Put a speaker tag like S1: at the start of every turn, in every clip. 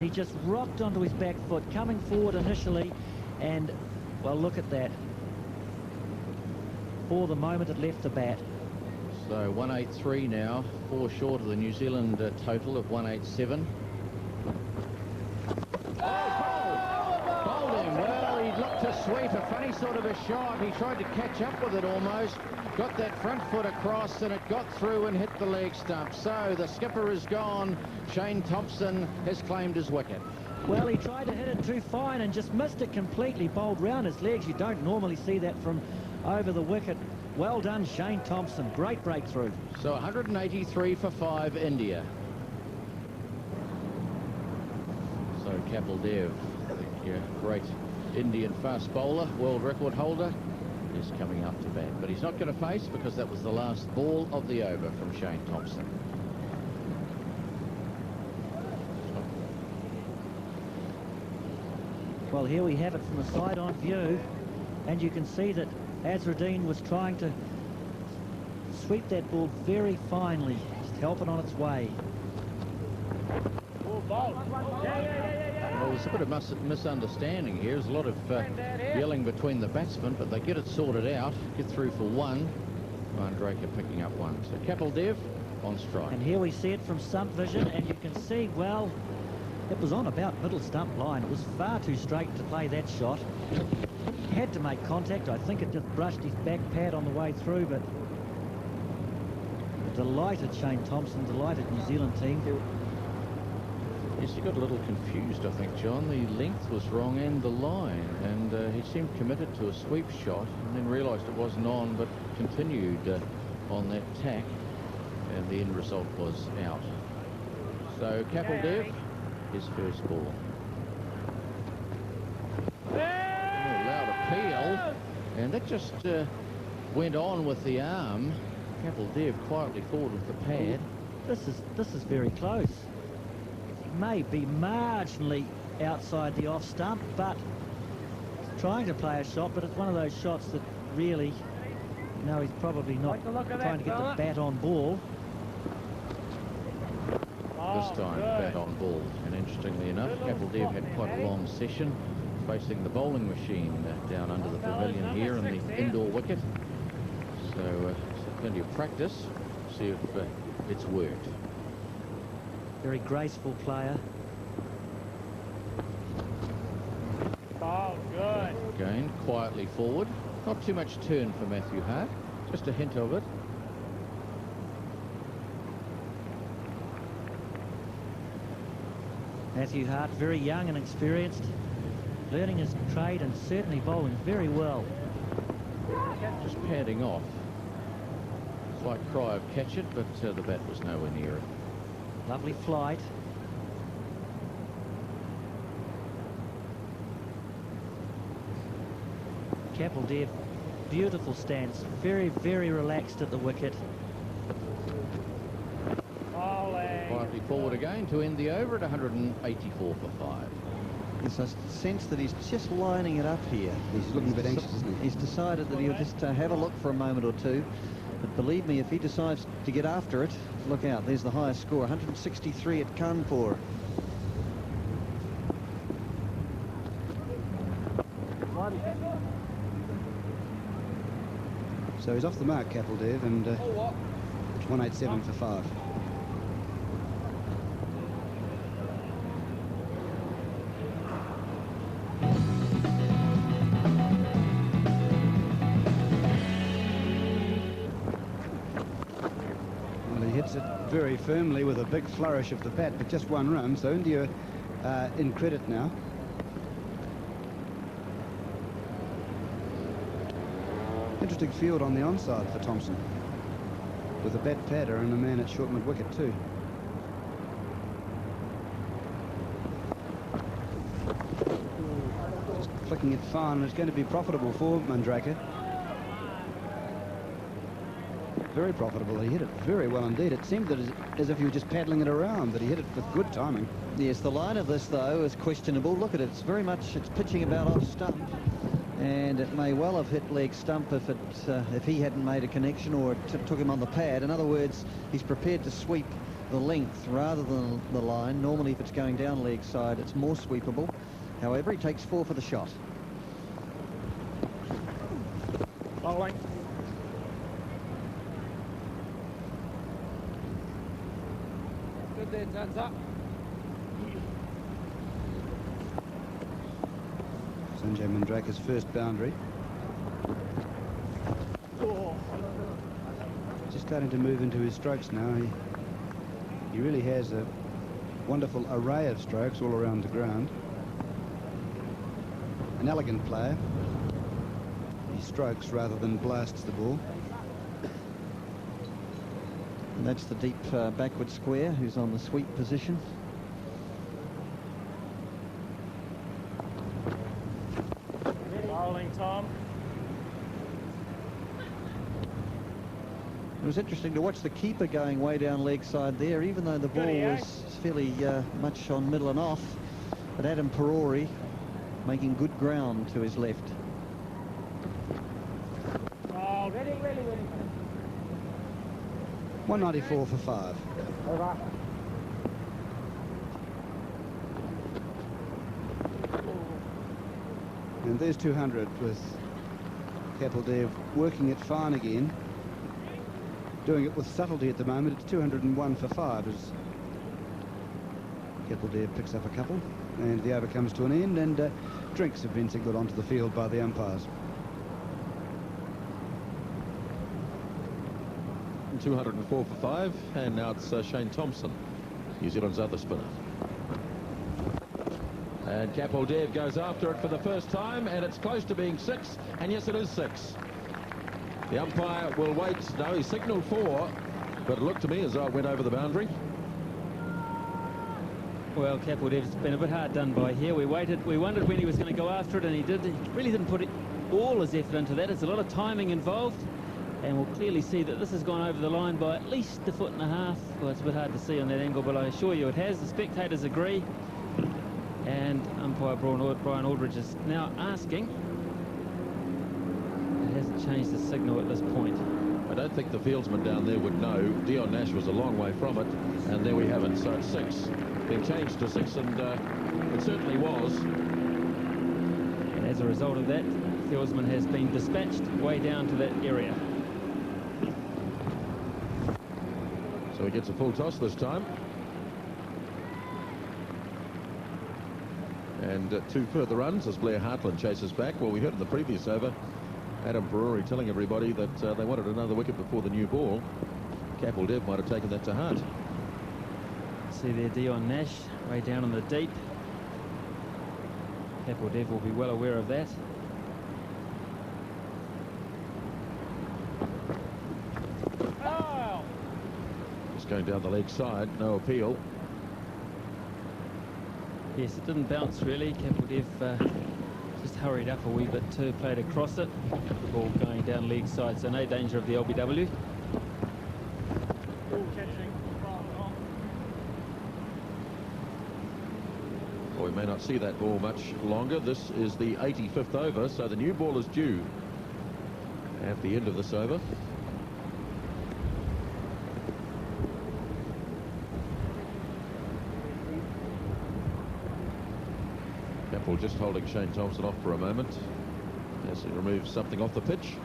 S1: He just rocked onto his back foot, coming forward initially, and, well, look at that. For the moment it left the bat.
S2: So 183 now, 4 short of the New Zealand total of 187. Bowled him. Well, he looked to sweep, a funny sort of a shot. He tried to catch up with it almost. Got that front foot across and it got through and hit the leg stump. So the skipper is gone. Shane Thompson has claimed his wicket.
S1: Well, he tried to hit it too fine and just missed it completely, bowled round his legs. You don't normally see that from over the wicket. Well done, Shane Thompson. Great breakthrough.
S2: So 183 for 5, India. So Kapil Dev, the great Indian fast bowler, world record holder, is coming up to bat. But he's not going to face, because that was the last ball of the over from Shane Thompson.
S1: Well, here we have it from a side-on view, and you can see that Azruddin was trying to sweep that ball very finely, just help it on its way.
S2: Well, there's a bit of misunderstanding here. There's a lot of yelling between the batsmen, but they get it sorted out, get through for 1. Mandraker picking up 1. So Kapil Dev on strike.
S1: And here we see it from stump vision, and you can see, well, it was on about middle stump line. It was far too straight to play that shot. Had to make contact. I think it just brushed his back pad on the way through, but delighted Shane Thompson, delighted New Zealand team.
S2: Yes, he got a little confused, I think, John. The length was wrong and the line, and he seemed committed to a sweep shot and then realised it wasn't on, but continued on that tack, and the end result was out. So Kapil Dev, his first ball. Loud appeal, and that just went on with the arm. Kapil Dev quietly forward with the pad.
S1: This is very close. May be marginally outside the off stump, but trying to play a shot, but it's one of those shots that really, no, he's probably not trying to get the bat on ball.
S2: This time, bat on ball. And interestingly enough, Kapil Dev had quite a long session facing the bowling machine down under the pavilion here in the indoor wicket. So plenty of practice, see if it's worked.
S1: Very graceful player.
S3: Oh, good.
S2: Again, quietly forward. Not too much turn for Matthew Hart. Just a hint of it.
S1: Matthew Hart, very young and experienced, learning his trade and certainly bowling very well.
S2: Just padding off. Slight cry of catch it, but the bat was nowhere near it.
S1: Lovely flight. Kapil Dev, beautiful stance, very, very relaxed at the wicket.
S2: Quietly forward again to end the over at 184 for 5.
S4: It's a sense that he's just lining it up here.
S5: He's looking a bit anxious, isn't he?
S4: He's decided that he'll just have a look for a moment or two. But believe me, if he decides to get after it, look out, there's the highest score, 163 at Kanpur.
S5: So he's off the mark, Kapil Dev, and 187 for 5. It very firmly with a big flourish of the bat, but just 1 run, so India in credit now. Interesting field on the onside for Thompson, with a bat padder and a man at short mid-wicket too. Just flicking it fine, and it's going to be profitable for Mandraker. Very profitable. He hit it very well indeed. It seemed that as if he was just paddling it around, but he hit it with good timing.
S4: Yes, the line of this, though, is questionable. Look at it. It's very much, it's pitching about off stump. And it may well have hit leg stump if he hadn't made a connection or it took him on the pad. In other words, he's prepared to sweep the length rather than the line. Normally, if it's going down leg side, it's more sweepable. However, he takes 4 for the shot.
S3: Bowling. Good there, turns up.
S5: Sanjay Mandraka's first boundary. Just starting to move into his strokes now. He really has a wonderful array of strokes all around the ground. An elegant player. He strokes rather than blasts the ball.
S4: And that's the deep backward square, who's on the sweep position.
S3: Bowling, Tom.
S4: It was interesting to watch the keeper going way down leg side there, even though the ball was fairly much on middle and off. But Adam Perori making good ground to his left.
S3: Oh, ready.
S5: 194 for 5.
S3: Over.
S5: And there's 200 with Kapil Dev working it fine again. Doing it with subtlety at the moment. It's 201 for 5 as Kapil Dev picks up a couple. And the over comes to an end, and drinks have been signalled onto the field by the umpires.
S6: 204 for 5, and now it's Shane Thompson, New Zealand's other spinner.
S2: And Kapil Dev goes after it for the first time, and it's close to being 6, and yes, it is 6. The umpire will wait. No, he signalled 4, but it looked to me as though it went over the boundary.
S7: Well, Kapil Dev's been a bit hard done by here. We wondered when he was going to go after it, and he did. He really didn't put all his effort into that. There's a lot of timing involved, and we'll clearly see that this has gone over the line by at least a foot and a half. Well, it's a bit hard to see on that angle, but I assure you it has. The spectators agree, and umpire Brian Aldridge is now asking. It hasn't changed the signal at this point.
S6: I don't think the fieldsman down there would know. Dion Nash was a long way from it, and there we have it. So it's 6. Been changed to 6, and it certainly was.
S7: And as a result of that, the fieldsman has been dispatched way down to that area.
S6: So he gets a full toss this time. And 2 further runs as Blair Hartland chases back. Well, we heard in the previous over Adam Perori telling everybody that they wanted another wicket before the new ball. Kapil Dev might have taken that to heart.
S7: See there, Dion Nash way down in the deep. Kapil Dev will be well aware of that.
S3: Oh!
S6: Just going down the leg side, no appeal.
S7: Yes, it didn't bounce really. Kapil Dev just hurried up a wee bit too, played across it. The ball going down leg side, so no danger of the LBW.
S3: Ball catching.
S6: Well, we may not see that ball much longer. This is the 85th over, so the new ball is due at the end of this over. Kapil just holding Shane Thompson off for a moment as he removes something off the pitch.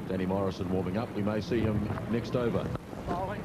S6: Danny Morrison warming up. We may see him next over.
S3: Bowling.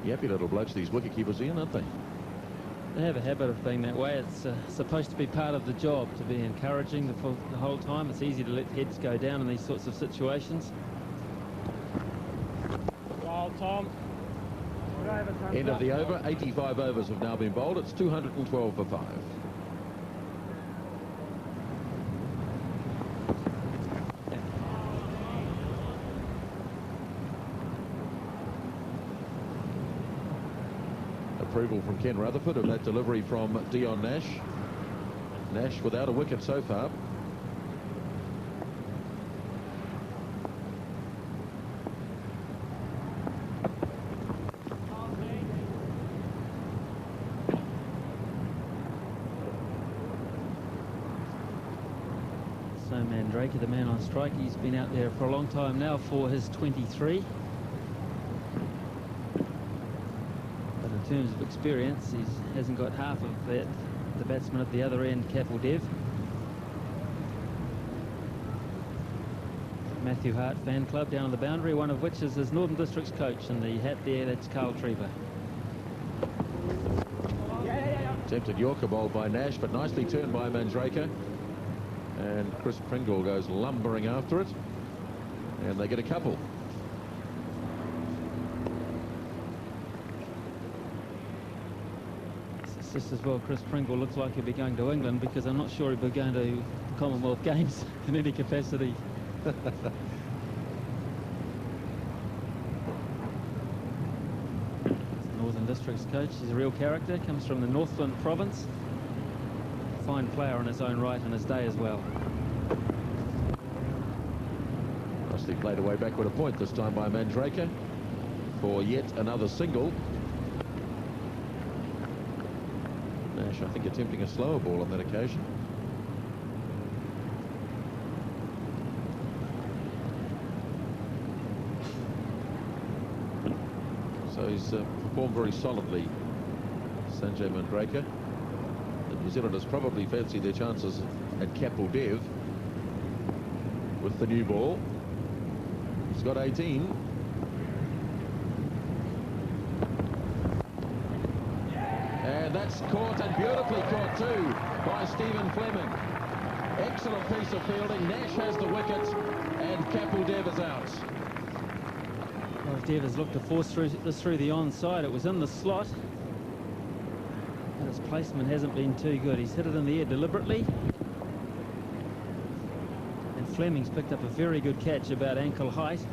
S6: Yappy little blokes, these wicketkeepers, Ian, aren't they?
S7: They have a habit of being that way. It's supposed to be part of the job, to be encouraging the whole time. It's easy to let heads go down in these sorts of situations.
S3: Wild, Tom.
S6: End of the over. 85 overs have now been bowled. It's 212 for 5. Approval from Ken Rutherford of that delivery from Dion Nash. Nash without a wicket so far.
S7: So Mandraker, the man on strike, he's been out there for a long time now for his 23. But in terms of experience, he hasn't got half of that, the batsman at the other end, Kapil Dev. Matthew Hart fan club down on the boundary, one of which is his Northern Districts coach, and the hat there, that's Carl Treva.
S6: Attempted Yorker bowled by Nash, but nicely turned by Mandraker. And Chris Pringle goes lumbering after it. And they get a couple.
S7: It's just as well Chris Pringle looks like he'll be going to England, because I'm not sure he'll be going to the Commonwealth Games in any capacity. Northern Districts coach, he's a real character, comes from the Northland province. Fine player in his own right in his day as well.
S6: Nicely played away backward a point, this time by Mandraker for yet another single. Nash, I think, attempting a slower ball on that occasion. So he's performed very solidly, Sanjay Mandraker. The New Zealanders probably fancy their chances at Kapil Dev with the new ball. He's got 18. And that's caught, and beautifully caught too, by Stephen Fleming. Excellent piece of fielding. Nash has the wicket, and Kapil Dev is out.
S7: Well, Dev has looked to force this through the onside. It was in the slot, and his placement hasn't been too good. He's hit it in the air deliberately. And Fleming's picked up a very good catch about ankle height.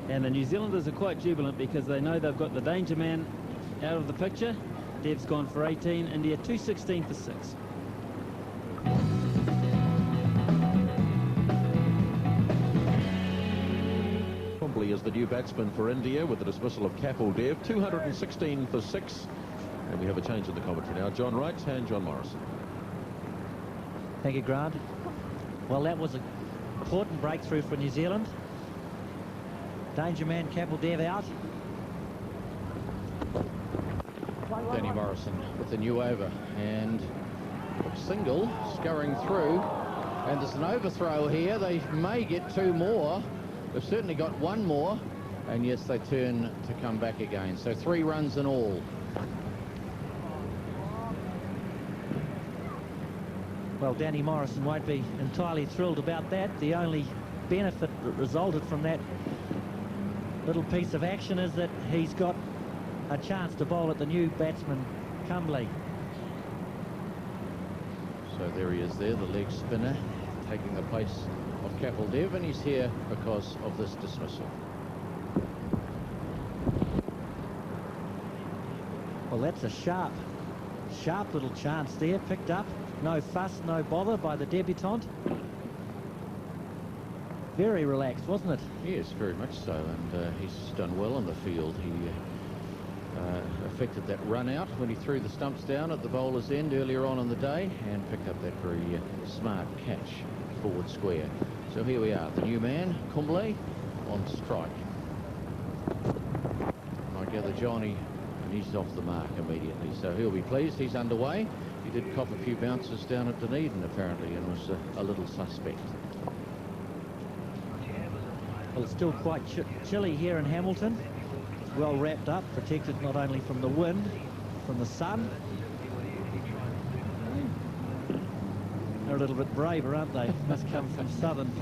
S7: And the New Zealanders are quite jubilant because they know they've got the danger man out of the picture. Dev's gone for 18, India 216 for 6.
S6: As the new batsman for India with the dismissal of Kapil Dev, 216 for 6. And we have a change in the commentary now. John Wright and John Morrison.
S1: Thank you, Grant. Well, that was an important breakthrough for New Zealand. Danger man Kapil Dev out.
S2: Danny Morrison with the new over, and a single scurrying through, and there's an overthrow here. They may get two more. They've certainly got one more, and yes, they turn to come back again. So 3 runs in all.
S1: Well, Danny Morrison won't be entirely thrilled about that. The only benefit that resulted from that little piece of action is that he's got a chance to bowl at the new batsman, Cumbley.
S2: So there he is there, the leg spinner, taking the place of Kapil Dev, and he's here because of this dismissal.
S1: Well, that's a sharp little chance there, picked up. No fuss, no bother by the debutant. Very relaxed, wasn't it?
S2: Yes, very much so, and he's done well in the field. He affected that run out when he threw the stumps down at the bowler's end earlier on in the day, and picked up that very smart catch forward square. So here we are, the new man, Kumble, on strike. I gather Johnny, he's off the mark immediately, so he'll be pleased. He's underway. He did cop a few bounces down at Dunedin apparently, and was a little suspect.
S1: Well, it's still quite chilly here in Hamilton. It's well wrapped up, protected not only from the wind, from the sun. They're a little bit braver, aren't they? Must come from southern parts.